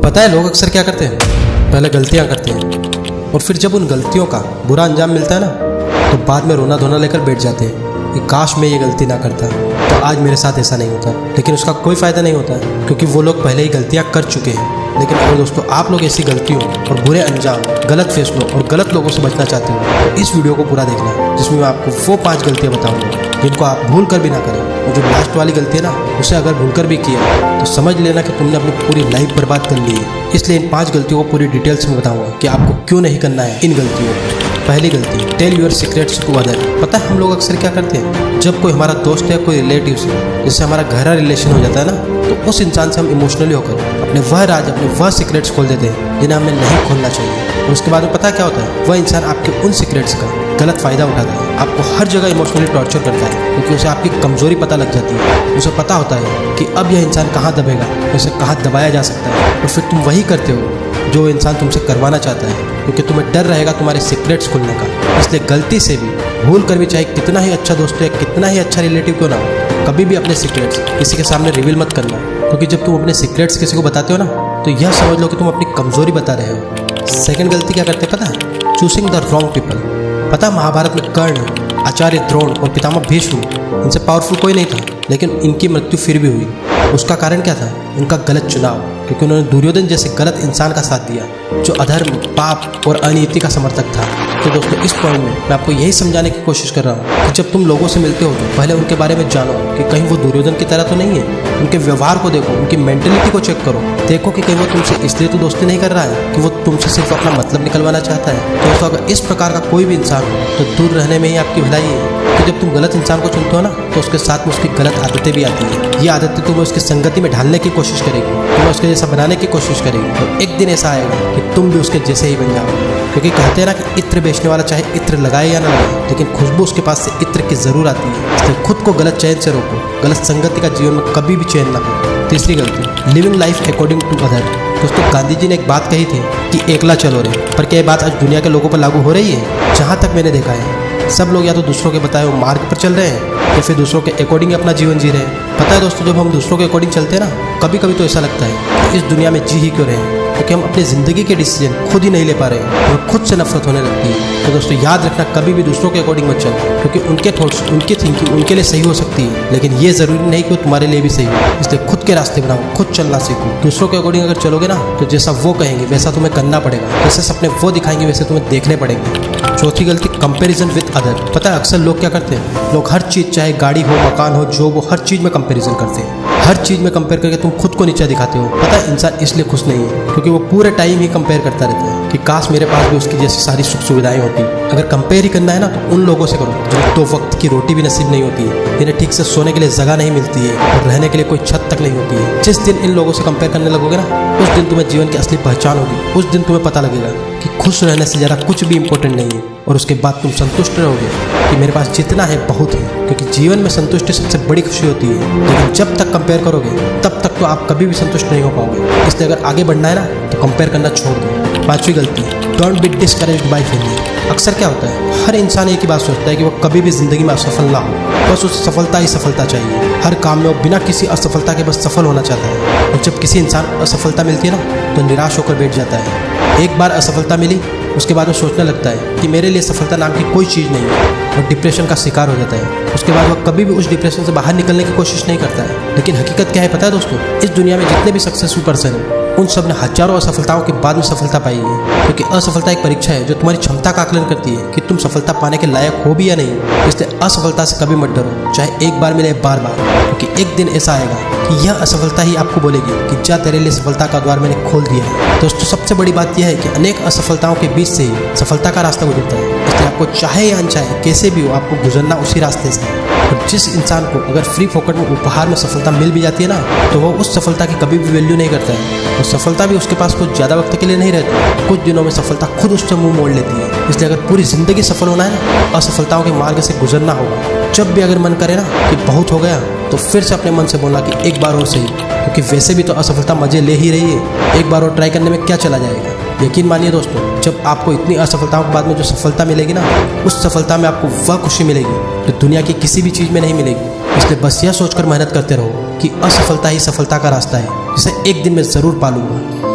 पता है लोग अक्सर क्या करते हैं, पहले गलतियां करते हैं और फिर जब उन गलतियों का बुरा अंजाम मिलता है ना, तो बाद में रोना धोना लेकर बैठ जाते हैं कि काश मैं ये गलती ना करता तो आज मेरे साथ ऐसा नहीं होता। लेकिन उसका कोई फ़ायदा नहीं होता क्योंकि वो लोग पहले ही गलतियां कर चुके हैं। लेकिन अगर दोस्तों आप लोग ऐसी गलतियों और बुरे अंजाम, गलत फैसलों और गलत लोगों से बचना चाहते हो तो इस वीडियो को पूरा देखना, जिसमें मैं आपको वो 5 गलतियां बताऊंगा जिनको आप भूल कर भी ना करें। और जो लास्ट वाली गलती है ना, उसे अगर भूल कर भी किया तो समझ लेना कि तुमने अपनी पूरी लाइफ बर्बाद कर ली है। इसलिए इन 5 गलतियों को पूरी डिटेल्स में बताऊंगा कि आपको क्यों नहीं करना है इन गलतियों को। पहली गलती, tell your secrets to other. पता है हम लोग अक्सर क्या करते हैं, जब कोई हमारा दोस्त या कोई रिलेटिव से जिससे हमारा गहरा रिलेशन हो जाता है ना, तो उस इंसान से हम इमोशनली होकर अपने वह राज, अपने वह सीक्रेट्स खोल देते हैं जिन्हें हमें नहीं खोलना चाहिए। और उसके बाद में पता क्या होता है, वह इंसान आपके उन सीक्रेट्स का गलत फ़ायदा उठाता है, आपको हर जगह इमोशनली टॉर्चर करता है क्योंकि उसे आपकी कमज़ोरी पता लग जाती है। उसे पता होता है कि अब यह इंसान कहाँ दबेगा, उसे कहाँ दबाया जा सकता है, और फिर तुम वही करते हो जो इंसान तुमसे करवाना चाहता है क्योंकि तुम्हें डर रहेगा तुम्हारे सीक्रेट्स खुलने का। इसलिए गलती से भी, भूल कर भी, चाहे कितना ही अच्छा दोस्त हो या कितना ही अच्छा रिलेटिव क्यों ना हो, कभी भी अपने सीक्रेट्स किसी के सामने रिवील मत करना। क्योंकि जब तुम अपने सीक्रेट्स किसी को बताते हो ना, तो यह समझ लो कि तुम अपनी कमज़ोरी बता रहे हो। सेकंड गलती क्या करते पता है, चूसिंग द रॉन्ग पीपल। पता महाभारत में कर्ण, आचार्य द्रोण और पितामह भीष्म, इनसे पावरफुल कोई नहीं था, लेकिन इनकी मृत्यु फिर भी हुई। उसका कारण क्या था, इनका गलत चुनाव, क्योंकि उन्होंने दुर्योधन जैसे गलत इंसान का साथ दिया जो अधर्म, पाप और अनीति का समर्थक था। तो दोस्तों इस पॉइंट में मैं आपको यही समझाने की कोशिश कर रहा हूँ कि जब तुम लोगों से मिलते हो तो पहले उनके बारे में जानो कि कहीं वो दुर्योधन की तरह तो नहीं है। उनके व्यवहार को देखो, उनकी मेंटेलिटी को चेक करो, देखो कि कहीं वो तुमसे इसलिए तो दोस्ती नहीं कर रहा है कि वो तुमसे सिर्फ अपना मतलब निकलवाना चाहता है। दोस्तों अगर इस प्रकार का कोई भी इंसान हो तो दूर रहने में ही आपकी भलाई है। कि जब तुम गलत इंसान को चुनते हो ना, तो उसके साथ में उसकी गलत आदतें भी आती हैं। ये आदतें तुम्हें उसकी संगति में ढालने की कोशिश करेगी, तुम्हें उसके जैसा बनाने की कोशिश करेगी, और एक दिन ऐसा आएगा कि तुम भी उसके जैसे ही बन जाओ। क्योंकि कहते हैं ना कि इत्र बेचने वाला चाहे इत्र लगाए या ना लगाए, लेकिन खुशबू उसके पास से इत्र की जरूर आती है। इसलिए खुद को गलत चयन से रोको, गलत संगति का जीवन में कभी भी चयन ना करो। तीसरी गलती, living life according to other. दोस्तों गांधी जी ने एक बात कही थी कि एकला चलो रे, पर क्या ये बात आज दुनिया के लोगों पर लागू हो रही है? जहाँ तक मैंने देखा है, सब लोग या तो दूसरों के बताए हुए मार्ग पर चल रहे हैं या फिर दूसरों के अकॉर्डिंग अपना जीवन जी रहे हैं। पता है दोस्तों, जब हम दूसरों के अकॉर्डिंग चलते हैं ना, कभी कभी तो ऐसा लगता है कि इस दुनिया में जी ही क्यों रहे हैं, क्योंकि हम अपनी ज़िंदगी के डिसीजन खुद ही नहीं ले पा रहे हैं और खुद से नफरत होने लगती है। तो दोस्तों याद रखना, कभी भी दूसरों के अकॉर्डिंग मत चल, क्योंकि उनके थॉट्स, उनकी थिंकिंग उनके लिए सही हो सकती है, लेकिन ये ज़रूरी नहीं कि वो तुम्हारे लिए भी सही हो। इसलिए खुद के रास्ते बनाओ, खुद चलना सीखो। दूसरों के अकॉर्डिंग अगर चलोगे ना, तो जैसा वो कहेंगे वैसा तुम्हें करना पड़ेगा, जैसे सपने वो दिखाएंगे वैसे तुम्हें देखने पड़ेंगे। चौथी गलती, कंपैरिजन विद अदर। पता है अक्सर लोग क्या करते हैं, लोग हर चीज़, चाहे गाड़ी हो, मकान हो, जॉब हो, हर चीज़ में कंपैरिजन करते हैं। हर चीज़ में कंपेयर करके तुम खुद को नीचा दिखाते हो। पता है इंसान इसलिए खुश नहीं है क्योंकि वो पूरे टाइम ही कंपेयर करता रहता है कि काश मेरे पास भी उसकी जैसी सारी सुख सुविधाएं होती। अगर कंपेयर ही करना है ना, तो उन लोगों से करो जिन्हें 2 वक्त की रोटी भी नसीब नहीं होती है, जिन्हें ठीक से सोने के लिए जगह नहीं मिलती है और रहने के लिए कोई छत तक नहीं होती है। जिस दिन इन लोगों से कंपेयर करने लगोगे ना, उस दिन तुम्हें जीवन की असली पहचान होगी। उस दिन तुम्हें पता लगेगा कि खुश रहने से ज़्यादा कुछ भी इंपॉर्टेंट नहीं है, और उसके बाद तुम संतुष्ट रहोगे कि मेरे पास जितना है बहुत है। क्योंकि जीवन में संतुष्टि सबसे बड़ी खुशी होती है, लेकिन जब तक कंपेयर करोगे तब तक तो आप कभी भी संतुष्ट नहीं हो पाओगे। इसलिए अगर आगे बढ़ना है ना, तो कंपेयर करना छोड़ दो। 5वीं गलती, don't be discouraged bye failure. अक्सर क्या होता है, हर इंसान एक ही बात सोचता है कि वो कभी भी जिंदगी में असफल ना हो, बस उसे सफलता ही सफलता चाहिए। हर काम में वो बिना किसी असफलता के बस सफल होना चाहता है। और जब किसी इंसान को असफलता मिलती है ना, तो निराश होकर बैठ जाता है। एक बार असफलता मिली, उसके बाद वो सोचने लगता है कि मेरे लिए सफलता नाम की कोई चीज़ नहीं है, और डिप्रेशन का शिकार हो जाता है। उसके बाद वो कभी भी उस डिप्रेशन से बाहर निकलने की कोशिश नहीं करता है। लेकिन हकीकत क्या है पता है दोस्तों, इस दुनिया में जितने भी सक्सेसफुल पर्सन हैं, उन सब ने हजारों असफलताओं के बाद में सफलता पाई है। क्योंकि असफलता एक परीक्षा है जो तुम्हारी क्षमता का आकलन करती है कि तुम सफलता पाने के लायक हो भी या नहीं। इसलिए असफलता से कभी मत डरो, चाहे एक बार मिले, बार बार, क्योंकि एक दिन ऐसा आएगा कि यह असफलता ही आपको बोलेगी कि जा तेरे लिए सफलता का द्वार मैंने खोल दिया है। दोस्तों सबसे बड़ी बात यह है कि अनेक असफलताओं के बीच से ही सफलता का रास्ता गुजरता है। इसलिए आपको चाहे या अनचाहे कैसे भी हो, आपको गुजरना उसी रास्ते से है। और जिस इंसान को अगर फ्री फोकट में उपहार में सफलता मिल भी जाती है ना, तो वो उस सफलता की कभी भी वैल्यू नहीं करता है। और सफलता भी उसके पास कुछ ज़्यादा वक्त के लिए नहीं रहती, कुछ दिनों में सफलता खुद उससे मुंह मोड़ लेती है। इसलिए अगर पूरी ज़िंदगी सफल होना है ना, असफलताओं के मार्ग से गुजरना होगा। जब भी अगर मन करे ना कि बहुत हो गया, तो फिर से अपने मन से बोलना कि एक बार और सही, क्योंकि वैसे भी तो असफलता मजे ले ही रही है। एक बार और ट्राई करने में क्या चला जाएगा। यकीन मानिए दोस्तों, जब आपको इतनी असफलताओं के बाद में जो सफलता मिलेगी ना, उस सफलता में आपको वह खुशी मिलेगी जो दुनिया की किसी भी चीज़ में नहीं मिलेगी। इसलिए बस यह सोचकर मेहनत करते रहो कि असफलता ही सफलता का रास्ता है, जिसे एक दिन मैं ज़रूर पालूंगा।